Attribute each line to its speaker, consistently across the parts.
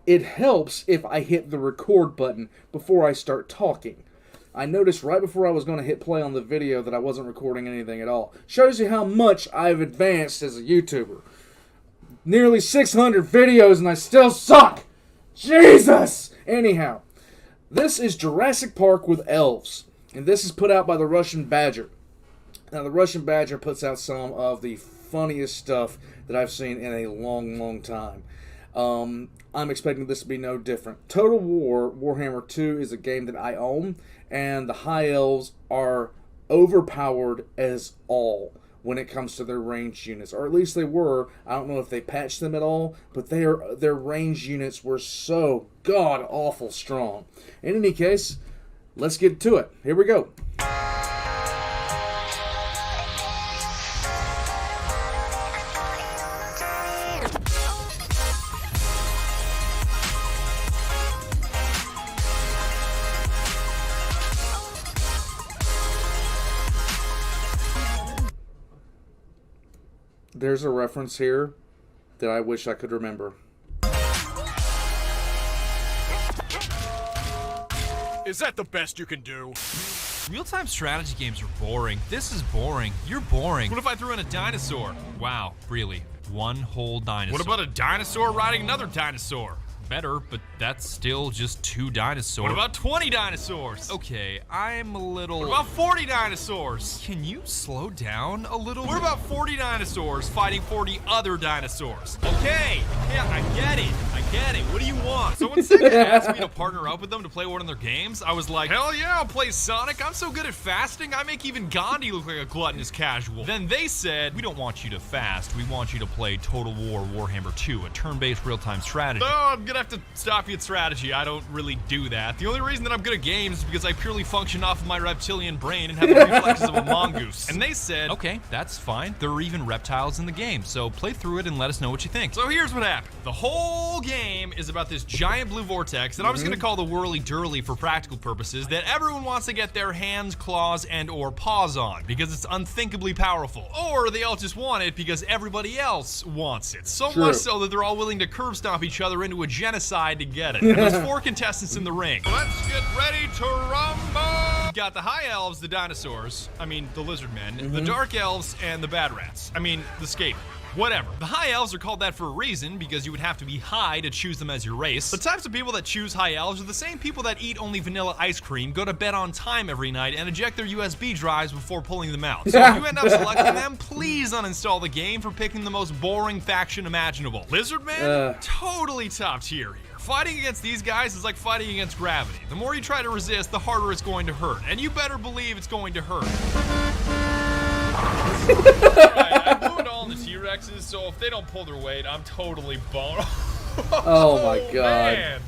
Speaker 1: it helps if I hit the record button before I start talking. I noticed right before I was going to hit play on the video that I wasn't recording anything at all. Shows you how much I've advanced as a YouTuber. Nearly 600 videos and I still suck! Jesus! Anyhow, this is Jurassic Park with elves. And this is put out by TheRussianBadger. Now, TheRussianBadger puts out some of the funniest stuff that I've seen in a long, long time. I'm expecting this to be no different. Total War Warhammer 2 is a game that I own, and the High Elves are overpowered as all when it comes to their ranged units, or at least they were. I don't know if they patched them at all, but their ranged units were so god-awful strong. In any case, let's get to it. Here we go. There's a reference here that I wish I could remember.
Speaker 2: Is that the best you can do?
Speaker 3: Real-time strategy games are boring. This is boring. You're boring.
Speaker 2: What if I threw in a dinosaur?
Speaker 3: Wow, really? One whole dinosaur.
Speaker 2: What about a dinosaur riding another dinosaur?
Speaker 3: Better, but that's still just 2 dinosaurs.
Speaker 2: What about 20 dinosaurs?
Speaker 3: Okay, I'm a little...
Speaker 2: What about 40 dinosaurs?
Speaker 3: Can you slow down a little?
Speaker 2: What about 40 dinosaurs fighting 40 other dinosaurs? Okay, yeah, I get it. What do you want? So when Sega asked me to partner up with them to play one of their games, I was like, hell yeah, I'll play Sonic. I'm so good at fasting, I make even Gandhi look like a gluttonous casual. Then they said,
Speaker 3: We don't want you to fast. We want you to play Total War Warhammer 2, a turn-based real-time strategy.
Speaker 2: oh, I'm gonna have to stop you at strategy. I don't really do that. The only reason that I'm good at games is because I purely function off of my reptilian brain and have the reflexes of a mongoose. And they said,
Speaker 3: Okay, that's fine. There are even reptiles in the game, so play through it and let us know what you think.
Speaker 2: so here's what happened. The whole game is about this giant blue vortex that I'm just gonna call the whirly-durly for practical purposes that everyone wants to get their hands, claws, and or paws on because it's unthinkably powerful. Or they all just want it because everybody else wants it. So
Speaker 1: True.
Speaker 2: much so that they're all willing to curb stomp each other into a genocide to get it. And there's 4 contestants in the ring. Let's get ready to rumble! You got the High Elves, the dinosaurs, I mean the lizard men, the Dark Elves, and the Bad Rats. I mean the Skater. Whatever. The High Elves are called that for a reason, because you would have to be high to choose them as your race. The types of people that choose High Elves are the same people that eat only vanilla ice cream, go to bed on time every night, and eject their USB drives before pulling them out. So if you end up selecting them, please uninstall the game for picking the most boring faction imaginable. Lizard Man? Totally top tier here. Fighting against these guys is like fighting against gravity. The more you try to resist, the harder it's going to hurt. And you better believe it's going to hurt. Alright, I blew it all in the T-Rexes, so if they don't pull their weight, I'm totally boned.
Speaker 1: Oh my god.
Speaker 2: Man.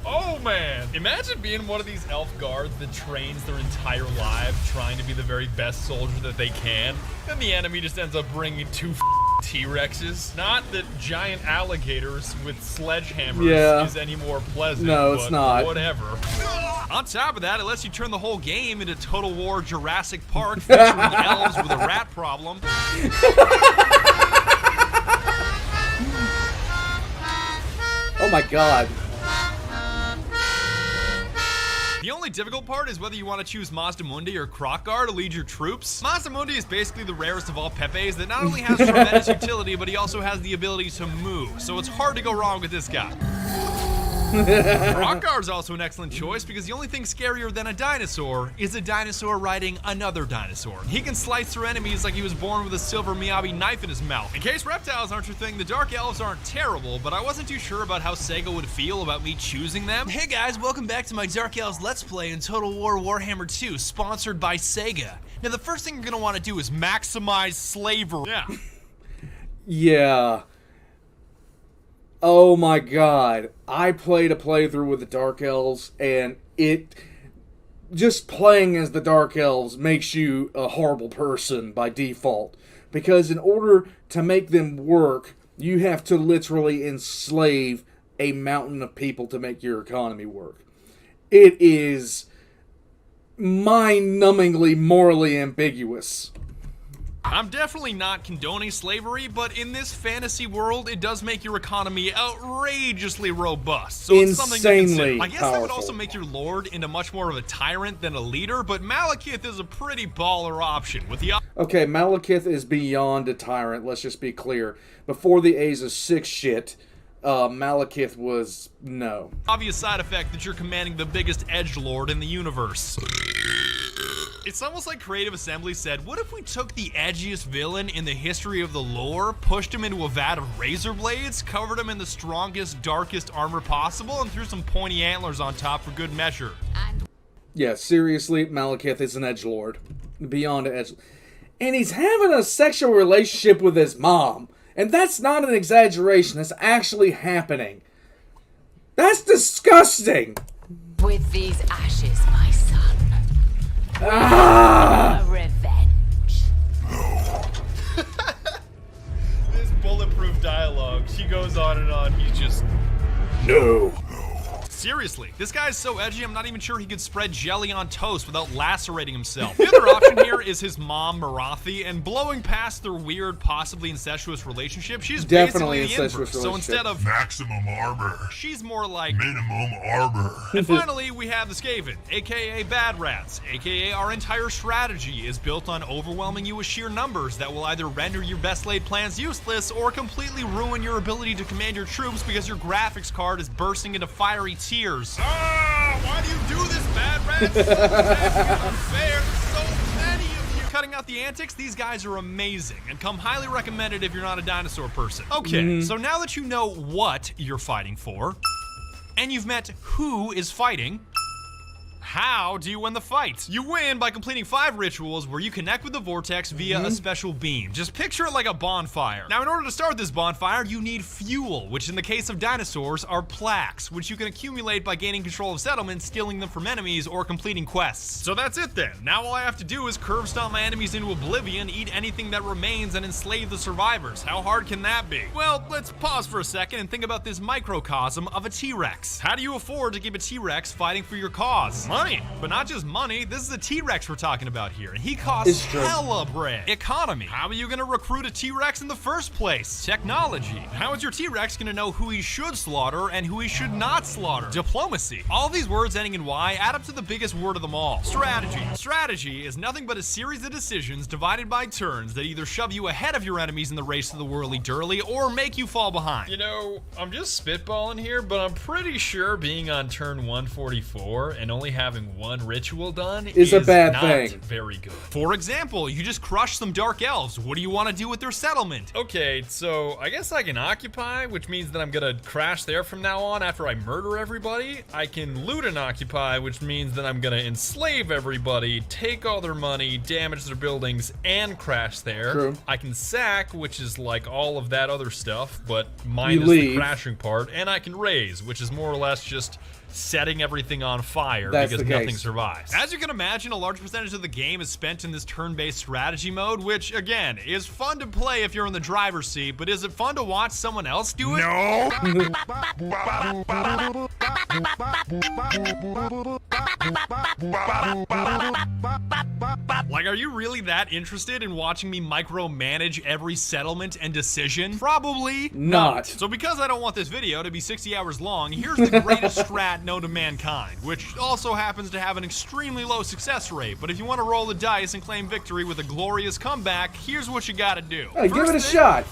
Speaker 2: Oh man. Imagine being one of these elf guards that trains their entire life trying to be the very best soldier that they can, and the enemy just ends up bringing 2 T-Rexes. Not that giant alligators with sledgehammers is any more pleasant.
Speaker 1: No, it's
Speaker 2: but
Speaker 1: not.
Speaker 2: Whatever. On top of that, it lets you turn the whole game into Total War Jurassic Park featuring elves with a rat problem.
Speaker 1: Oh my god.
Speaker 2: The only difficult part is whether you want to choose Mazda Mundi or Krokgar to lead your troops. Mazda Mundi is basically the rarest of all Pepes that not only has tremendous utility, but he also has the ability to move, so it's hard to go wrong with this guy. Krokgar is also an excellent choice because the only thing scarier than a dinosaur is a dinosaur riding another dinosaur. He can slice through enemies like he was born with a silver Miyabi knife in his mouth. In case reptiles aren't your thing, the Dark Elves aren't terrible, but I wasn't too sure about how Sega would feel about me choosing them.
Speaker 3: Hey guys, welcome back to my Dark Elves Let's Play in Total War Warhammer 2, sponsored by Sega. Now the first thing you're going to want to do is maximize slavery.
Speaker 2: Yeah.
Speaker 1: Yeah. Oh my god. I played a playthrough with the Dark Elves, and just playing as the Dark Elves makes you a horrible person by default. Because in order to make them work, you have to literally enslave a mountain of people to make your economy work. It is mind-numbingly morally ambiguous.
Speaker 2: I'm definitely not condoning slavery, but in this fantasy world, it does make your economy outrageously robust. So it's something to
Speaker 1: Insanely
Speaker 2: consider. I guess that would
Speaker 1: powerful.
Speaker 2: also make your lord into much more of a tyrant than a leader, but Malekith is a pretty baller option with the
Speaker 1: Okay, Malekith is beyond a tyrant, let's just be clear. Before the A's of 6 shit, Malekith was no.
Speaker 2: obvious side effect that you're commanding the biggest edgelord in the universe. It's almost like Creative Assembly said, what if we took the edgiest villain in the history of the lore, pushed him into a vat of razor blades, covered him in the strongest, darkest armor possible, and threw some pointy antlers on top for good measure?
Speaker 1: Yeah, seriously, Malekith is an edgelord. Beyond an edge. And he's having a sexual relationship with his mom. And that's not an exaggeration, that's actually happening. That's disgusting!
Speaker 4: With these ashes, my son,
Speaker 1: Ah!
Speaker 4: a revenge.
Speaker 2: This bulletproof dialogue, she goes on and on, he's just...
Speaker 1: No.
Speaker 2: Seriously, this guy's so edgy, I'm not even sure he could spread jelly on toast without lacerating himself. The other option here is his mom, Marathi, and blowing past their weird, possibly incestuous relationship, she's
Speaker 1: Definitely
Speaker 2: basically the
Speaker 1: incestuous
Speaker 2: inverse. So
Speaker 1: relationship.
Speaker 2: instead of
Speaker 5: Maximum armor.
Speaker 2: she's more like...
Speaker 5: Minimum armor.
Speaker 2: And finally, we have the Skaven, aka Bad Rats, aka our entire strategy is built on overwhelming you with sheer numbers that will either render your best laid plans useless or completely ruin your ability to command your troops because your graphics card is bursting into fiery tears. Ah, why do you do this, Bad Rats? So unfair. So many of you. Cutting out the antics, these guys are amazing and come highly recommended if you're not a dinosaur person. Okay, so now that you know what you're fighting for, and you've met who is fighting, how do you win the fight? You win by completing 5 rituals where you connect with the vortex via a special beam. Just picture it like a bonfire. Now, in order to start this bonfire, you need fuel, which in the case of dinosaurs are plaques, which you can accumulate by gaining control of settlements, stealing them from enemies, or completing quests. So that's it then. Now all I have to do is curve stomp my enemies into oblivion, eat anything that remains, and enslave the survivors. How hard can that be? Well, let's pause for a second and think about this microcosm of a T-Rex. How do you afford to keep a T-Rex fighting for your cause? Money, but not just money. This is a T-Rex we're talking about here, and he costs
Speaker 1: It's true.
Speaker 2: hella bread. Economy. How are you gonna recruit a T-Rex in the first place? Technology. How is your T-Rex gonna know who he should slaughter and who he should not slaughter? Diplomacy. All these words ending in Y add up to the biggest word of them all. Strategy. Strategy is nothing but a series of decisions divided by turns that either shove you ahead of your enemies in the race to the whirly-durly or make you fall behind. You know, I'm just spitballing here, but I'm pretty sure being on turn 144 and only having one ritual done
Speaker 1: Is a bad
Speaker 2: not
Speaker 1: thing.
Speaker 2: very good. For example, you just crushed some dark elves. What do you want to do with their settlement? Okay, so I guess I can occupy, which means that I'm gonna crash there from now on after I murder everybody. I can loot and occupy, which means that I'm gonna enslave everybody, take all their money, damage their buildings, and crash there.
Speaker 1: True.
Speaker 2: I can sack, which is like all of that other stuff, but minus the
Speaker 1: leave.
Speaker 2: crashing part, and I can raise, which is more or less just setting everything on fire
Speaker 1: That's
Speaker 2: because
Speaker 1: the
Speaker 2: nothing
Speaker 1: case.
Speaker 2: survives. As you can imagine, a large percentage of the game is spent in this turn-based strategy mode, which, again, is fun to play if you're in the driver's seat, but is it fun to watch someone else do it?
Speaker 5: No.
Speaker 2: Like, are you really that interested in watching me micromanage every settlement and decision? Probably
Speaker 1: Not.
Speaker 2: So because I don't want this video to be 60 hours long, here's the greatest strat known to mankind, which also happens to have an extremely low success rate. But if you want to roll the dice and claim victory with a glorious comeback, here's what you gotta do.
Speaker 1: Hey, give
Speaker 2: First
Speaker 1: it a
Speaker 2: thing,
Speaker 1: shot.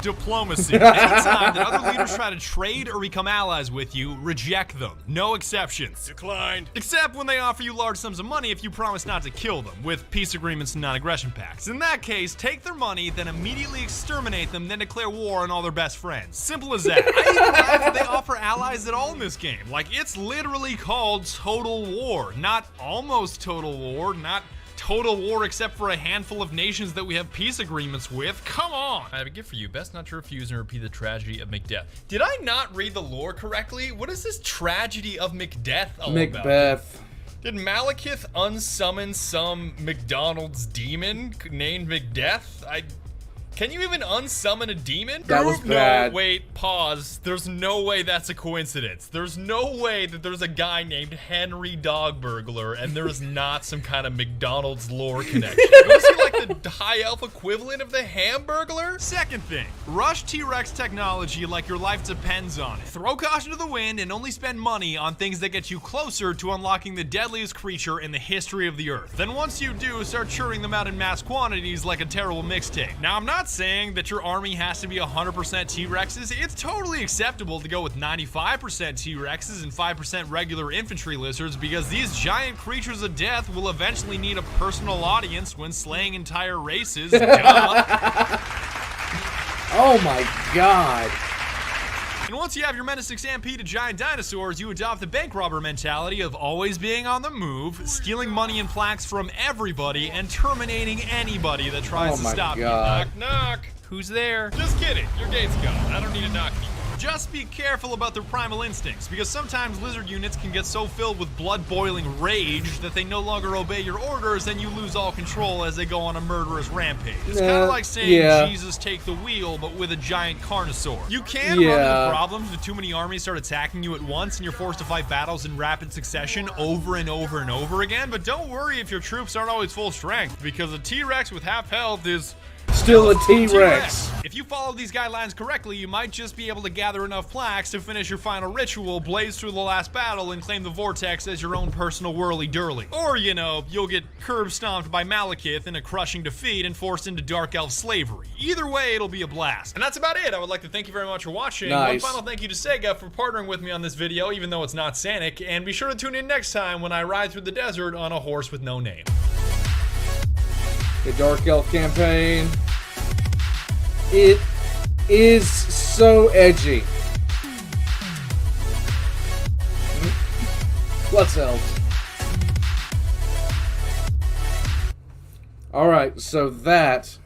Speaker 2: Diplomacy. Anytime that other leaders try to trade or become allies with you, reject them. No exceptions. Declined. Except when they offer you large sums of money if you promise not to kill them, with peace agreements and non-aggression pacts. In that case, take their money, then immediately exterminate them, then declare war on all their best friends. Simple as that. I even laugh that they offer allies at all in this game. Like, it's literally called Total War, not almost Total War, not total war except for a handful of nations that we have peace agreements with. Come on! I have a gift for you. Best not to refuse and repeat the tragedy of Macbeth. Did I not read the lore correctly? What is this tragedy of Macbeth all about?
Speaker 1: Macbeth.
Speaker 2: Did Malekith unsummon some McDonald's demon named Macbeth? Can you even unsummon a demon?
Speaker 1: That was bad.
Speaker 2: No, wait, pause. There's no way that's a coincidence. There's no way that there's a guy named Henry Dogburglar and there is not some kind of McDonald's lore connection. Was he like like the high elf equivalent of the Hamburglar? Second thing, rush T-Rex technology like your life depends on it. Throw caution to the wind and only spend money on things that get you closer to unlocking the deadliest creature in the history of the Earth. Then once you do, start churning them out in mass quantities like a terrible mixtape. Now, I'm not saying that your army has to be 100% T-Rexes. It's totally acceptable to go with 95% T-Rexes and 5% regular infantry lizards, because these giant creatures of death will eventually need a personal audience when slaying entire races. Duh.
Speaker 1: Oh my god.
Speaker 2: And once you have your menacing stampede of giant dinosaurs, you adopt the bank robber mentality of always being on the move, stealing money and plaques from everybody, and terminating anybody that tries to stop you. Knock, knock. Who's there? Just kidding. Your gate's gone. I don't need to knock anymore. Just be careful about their primal instincts, because sometimes lizard units can get so filled with blood-boiling rage that they no longer obey your orders and you lose all control as they go on a murderous rampage. It's kind of like saying Jesus take the wheel, but with a giant carnosaur. You can run into problems if too many armies start attacking you at once and you're forced to fight battles in rapid succession over and over and over again, but don't worry if your troops aren't always full strength, because a T-Rex with half health is
Speaker 1: still a T-Rex.
Speaker 2: If you follow these guidelines correctly, you might just be able to gather enough plaques to finish your final ritual, blaze through the last battle, and claim the Vortex as your own personal whirly-durly. Or, you know, you'll get curb-stomped by Malekith in a crushing defeat and forced into Dark Elf slavery. Either way, it'll be a blast. And that's about it. I would like to thank you very much for watching.
Speaker 1: Nice.
Speaker 2: One final thank you to Sega for partnering with me on this video, even though it's not Sanic, and be sure to tune in next time when I ride through the desert on a horse with no name.
Speaker 1: The Dark Elf campaign. It is so edgy. What's elves? Alright, so that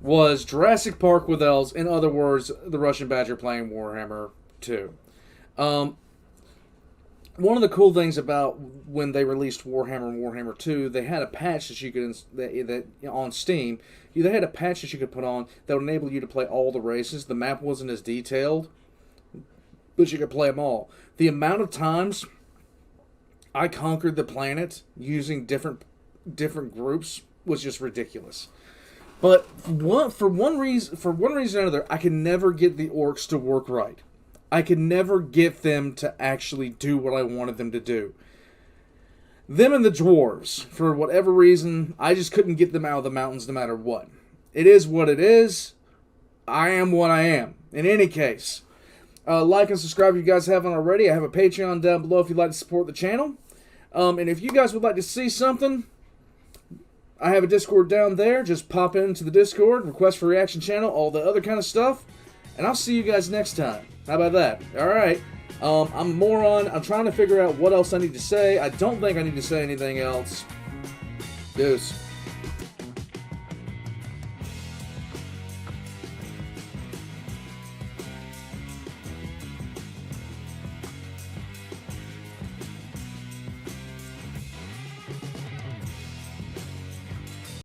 Speaker 1: was Jurassic Park with elves. In other words, the Russian Badger playing Warhammer 2. One of the cool things about when they released Warhammer and Warhammer 2, they had a patch that you could that on Steam. They had a patch that you could put on that would enable you to play all the races. The map wasn't as detailed, but you could play them all. The amount of times I conquered the planet using different groups was just ridiculous. But for one reason or another, I could never get the orcs to work right. I could never get them to actually do what I wanted them to do. Them and the dwarves, for whatever reason, I just couldn't get them out of the mountains no matter what. It is what it is. I am what I am. In any case, like and subscribe if you guys haven't already. I have a Patreon down below if you'd like to support the channel. And if you guys would like to see something, I have a Discord down there. Just pop into the Discord, request for reaction channel, all the other kind of stuff. And I'll see you guys next time. How about that? Alright. I'm trying to figure out what else I need to say. I don't think I need to say anything else. Deuce.